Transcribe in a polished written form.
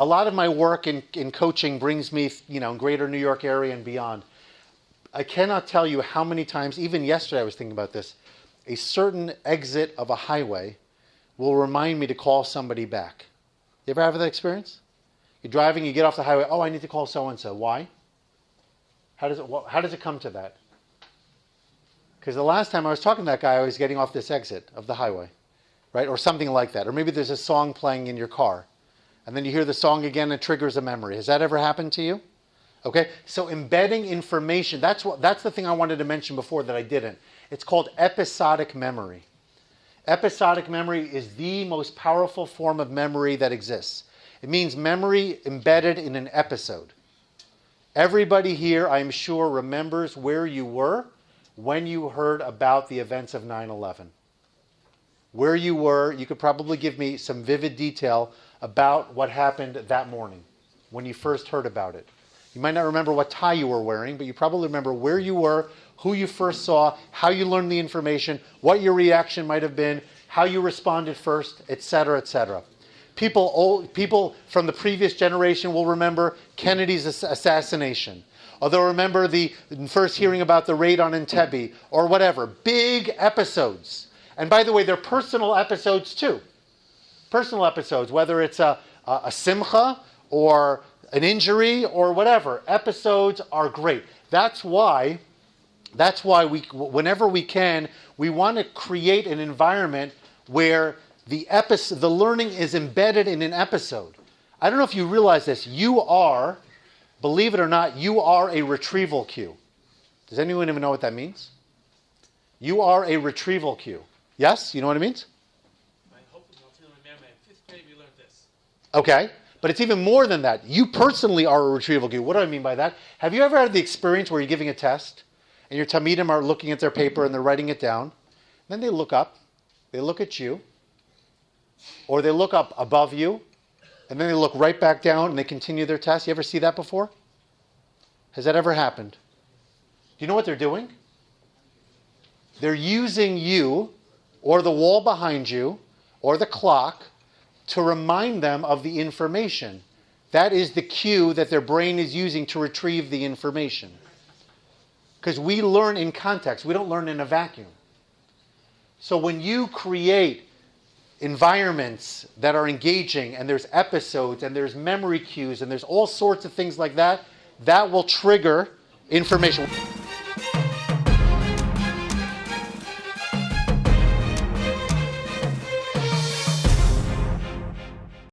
a lot of my work in coaching brings me, in greater New York area and beyond. I cannot tell you how many times, even yesterday I was thinking about this, a certain exit of a highway will remind me to call somebody back. You ever have that experience? You're driving, you get off the highway, oh, I need to call so-and-so. Why? How does it come to that? Because the last time I was talking to that guy, I was getting off this exit of the highway, right? Or something like that. Or maybe there's a song playing in your car, and then you hear the song again and it triggers a memory. Has that ever happened to you? Okay, so embedding information, that's the thing I wanted to mention before that I didn't. It's called episodic memory. Episodic memory is the most powerful form of memory that exists. It means memory embedded in an episode. Everybody here, I'm sure, remembers where you were when you heard about the events of 9/11. Where you were, you could probably give me some vivid detail about what happened that morning when you first heard about it. You might not remember what tie you were wearing, but you probably remember where you were, who you first saw, how you learned the information, what your reaction might have been, how you responded first, etc., etc. People from the previous generation will remember Kennedy's assassination, or they'll remember the first hearing about the raid on Entebbe, or whatever. Big episodes. And by the way, they're personal episodes too. Personal episodes, whether it's a simcha or an injury or whatever. Episodes are great. That's why we, whenever we can, we want to create an environment where the learning is embedded in an episode. I don't know if you realize this. You are, believe it or not, you are a retrieval queue. Does anyone even know what that means? You are a retrieval queue. Yes? You know what it means? I hope I'll remember. In 5th grade we learned this. Okay. But it's even more than that. You personally are a retrieval queue. What do I mean by that? Have you ever had the experience where you're giving a test and your Talmidim are looking at their paper and they're writing it down? Then they look up, they look at you, or they look up above you, and then they look right back down and they continue their test. You ever see that before? Has that ever happened? Do you know what they're doing? They're using you, or the wall behind you, or the clock, to remind them of the information. That is the cue that their brain is using to retrieve the information. Because we learn in context. We don't learn in a vacuum. So when you create environments that are engaging, and there's episodes, and there's memory cues, and there's all sorts of things like that, that will trigger information.